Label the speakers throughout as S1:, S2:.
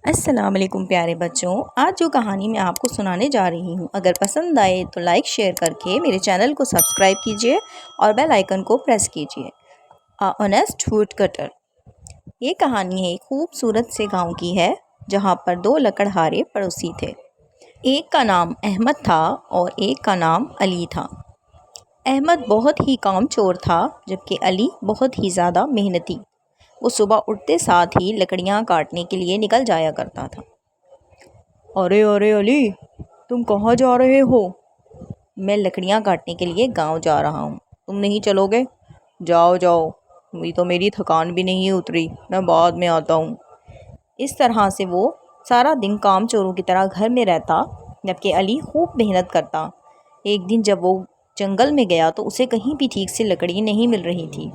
S1: السلام علیکم پیارے بچوں، آج جو کہانی میں آپ کو سنانے جا رہی ہوں، اگر پسند آئے تو لائک شیئر کر کے میرے چینل کو سبسکرائب کیجیے اور بیل آئیکن کو پریس کیجیے۔ آنیسٹ ووڈ کٹر۔ یہ کہانی ایک خوبصورت سے گاؤں کی ہے جہاں پر دو لکڑہارے پڑوسی تھے۔ ایک کا نام احمد تھا اور ایک کا نام علی تھا۔ احمد بہت ہی کام چور تھا جبکہ علی بہت ہی زیادہ محنتی۔ وہ صبح اٹھتے ساتھ ہی لکڑیاں کاٹنے کے لیے نکل جایا کرتا تھا۔ ارے علی، تم کہاں جا رہے ہو؟ میں لکڑیاں کاٹنے کے لیے گاؤں جا رہا ہوں، تم نہیں چلو گے؟ جاؤ جاؤ، میری تھکان بھی نہیں اتری، میں بعد میں آتا ہوں۔ اس طرح سے وہ سارا دن کام چوروں کی طرح گھر میں رہتا جبکہ علی خوب محنت کرتا۔ ایک دن جب وہ جنگل میں گیا تو اسے کہیں بھی ٹھیک سے لکڑی نہیں مل رہی تھی۔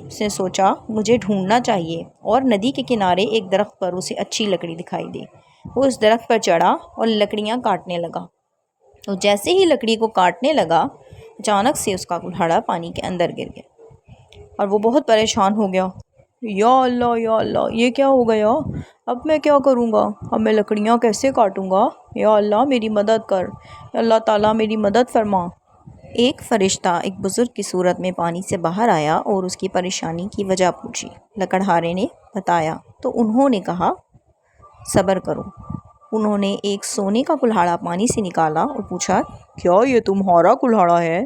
S1: اس نے سوچا مجھے ڈھونڈنا چاہیے، اور ندی کے کنارے ایک درخت پر اسے اچھی لکڑی دکھائی دی۔ وہ اس درخت پر چڑھا اور لکڑیاں کاٹنے لگا۔ تو جیسے ہی لکڑی کو کاٹنے لگا، اچانک سے اس کا کلہاڑا پانی کے اندر گر گیا اور وہ بہت پریشان ہو گیا۔ یا اللہ، یہ کیا ہو گیا؟ اب میں کیا کروں گا؟ اب میں لکڑیاں کیسے کاٹوں گا؟ یا اللہ میری مدد کر، یا اللہ تعالیٰ میری مدد فرما۔ ایک فرشتہ ایک بزرگ کی صورت میں پانی سے باہر آیا اور اس کی پریشانی کی وجہ پوچھی۔ لکڑہارے نے بتایا تو انہوں نے کہا صبر کرو۔ انہوں نے ایک سونے کا کلہاڑا پانی سے نکالا اور پوچھا کیا یہ تمہارا کلہاڑا ہے؟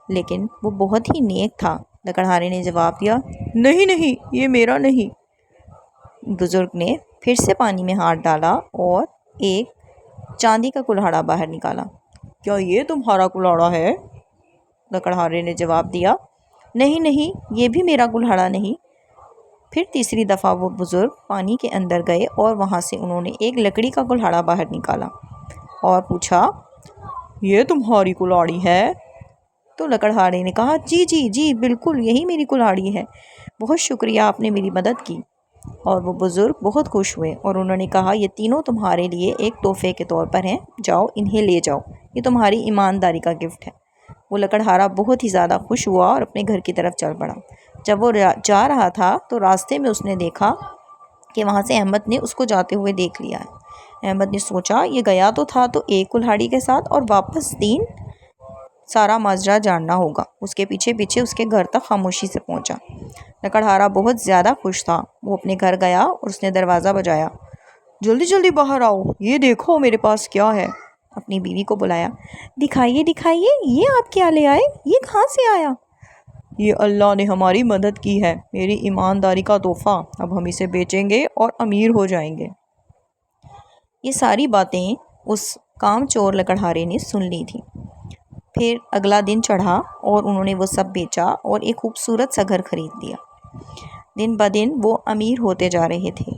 S1: لیکن وہ بہت ہی نیک تھا۔ لکڑہارے نے جواب دیا نہیں، یہ میرا نہیں۔ بزرگ نے پھر سے پانی میں ہاتھ ڈالا اور ایک چاندی کا کلہاڑا باہر نکالا۔ کیا یہ تمہارا کلہاڑا ہے؟ لکڑہارے نے جواب دیا نہیں، یہ بھی میرا کلہاڑا نہیں۔ پھر تیسری دفعہ وہ بزرگ پانی کے اندر گئے اور وہاں سے انہوں نے ایک لکڑی کا کلہاڑا باہر نکالا اور پوچھا یہ تمہاری کلاڑی ہے؟ تو لکڑہارے نے کہا جی بالکل، یہی میری کلاڑی ہے، بہت شکریہ، آپ نے میری مدد کی۔ اور وہ بزرگ بہت خوش ہوئے اور انہوں نے کہا یہ تینوں تمہارے لیے ایک تحفے کے طور پر ہیں، جاؤ انہیں لے جاؤ، یہ تمہاری ایمانداری کا گفٹ ہے۔ وہ لکڑہارا بہت ہی زیادہ خوش ہوا اور اپنے گھر کی طرف چل پڑا۔ جب وہ جا رہا تھا تو راستے میں اس نے دیکھا کہ وہاں سے احمد نے اس کو جاتے ہوئے دیکھ لیا ہے۔ احمد نے سوچا یہ گیا تو تھا تو ایک کلہاڑی کے ساتھ اور واپس 3، سارا ماجرا جاننا ہوگا۔ اس کے پیچھے اس کے گھر تک خاموشی سے پہنچا۔ لکڑہارا بہت زیادہ خوش تھا۔ وہ اپنے گھر گیا اور اس نے دروازہ بجایا، جلدی باہر آؤ، یہ دیکھو میرے پاس کیا ہے۔ اپنی بیوی کو بلایا، دکھائیے یہ آپ کیا لے آئے؟ یہ کہاں سے آیا؟ یہ اللہ نے ہماری مدد کی ہے، میری ایمانداری کا تحفہ، اب ہم اسے بیچیں گے اور امیر ہو جائیں گے۔ یہ ساری باتیں اس کام چور لکڑہارے نے سن لی تھی۔ پھر اگلا دن چڑھا اور انہوں نے وہ سب بیچا اور ایک خوبصورت سا گھر خرید لیا۔ دن بدن وہ امیر ہوتے جا رہے تھے،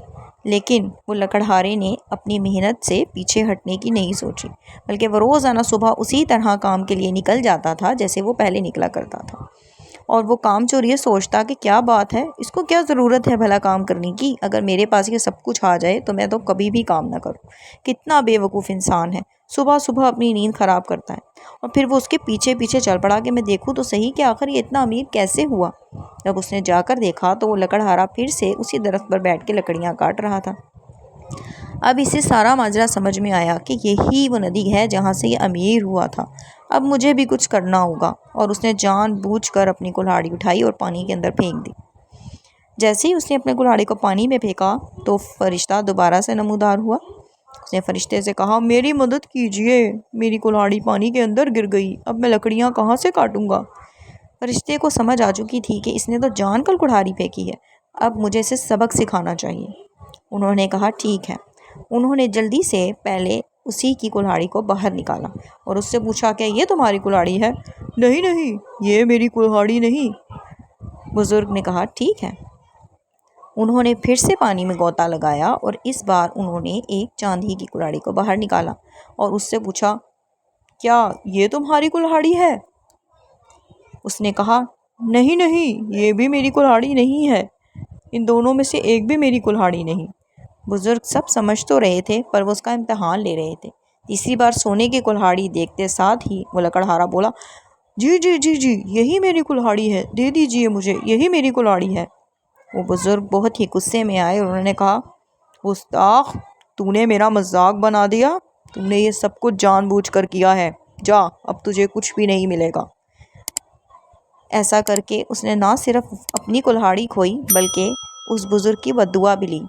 S1: لیکن وہ لکڑہارے نے اپنی محنت سے پیچھے ہٹنے کی نہیں سوچی، بلکہ وہ روزانہ صبح اسی طرح کام کے لیے نکل جاتا تھا جیسے وہ پہلے نکلا کرتا تھا۔ اور وہ کام چور یہ سوچتا کہ کیا بات ہے، اس کو کیا ضرورت ہے بھلا کام کرنے کی، اگر میرے پاس یہ سب کچھ آ جائے تو میں تو کبھی بھی کام نہ کروں۔ کتنا بے وقوف انسان ہے، صبح اپنی نیند خراب کرتا ہے۔ اور پھر وہ اس کے پیچھے چل پڑا کہ میں دیکھوں تو صحیح کہ آخر یہ اتنا امیر کیسے ہوا۔ جب اس نے جا کر دیکھا تو وہ لکڑہارا پھر سے اسی درخت پر بیٹھ کے لکڑیاں کاٹ رہا تھا۔ اب اسے سارا ماجرا سمجھ میں آیا کہ یہی وہ ندی ہے جہاں سے یہ امیر ہوا تھا، اب مجھے بھی کچھ کرنا ہوگا۔ اور اس نے جان بوجھ کر اپنی کلہاڑی اٹھائی اور پانی کے اندر پھینک دی۔ جیسے ہی اس نے اپنے کلہاڑی کو پانی میں پھینکا تو فرشتہ دوبارہ سے نمودار ہوا۔ اس نے فرشتے سے کہا میری مدد کیجیے، میری کلہاڑی پانی کے اندر گر گئی، اب میں لکڑیاں کہاں سے کاٹوں گا؟ فرشتے کو سمجھ آ چکی تھی کہ اس نے تو جان کر کلہاڑی پھینکی ہے، اب مجھے اسے سبق سکھانا چاہیے۔ انہوں نے کہا ٹھیک ہے۔ انہوں نے جلدی سے پہلے اسی کی کلہاڑی کو باہر نکالا اور اس سے پوچھا کیا یہ تمہاری کلہاڑی ہے؟ نہیں، یہ میری کلہاڑی نہیں۔ بزرگ نے کہا ٹھیک ہے۔ انہوں نے پھر سے پانی میں غوطہ لگایا اور اس بار انہوں نے ایک چاندی کی کلہاڑی کو باہر نکالا اور اس سے پوچھا کیا یہ تمہاری کلہاڑی ہے؟ اس نے کہا نہیں، یہ بھی میری کلہاڑی نہیں ہے، ان دونوں میں سے ایک بھی میری کلہاڑی نہیں۔ بزرگ سب سمجھ تو رہے تھے پر وہ اس کا امتحان لے رہے تھے۔ تیسری بار سونے کی کلہاڑی دیکھتے ساتھ ہی وہ لکڑہارا بولا جی یہی میری کلہاڑی ہے، دے دیجیے مجھے، یہی میری کلہاڑی ہے۔ وہ بزرگ بہت ہی غصے میں آئے اور انہوں نے کہا
S2: گستاخ، تو نے میرا مذاق بنا دیا، تم نے یہ سب کچھ جان بوجھ کر کیا ہے، جا اب تجھے کچھ بھی نہیں ملے گا۔
S1: ایسا کر کے اس نے نہ صرف اپنی کلہاڑی کھوئی بلکہ اس بزرگ کی بد دعا بھی لی۔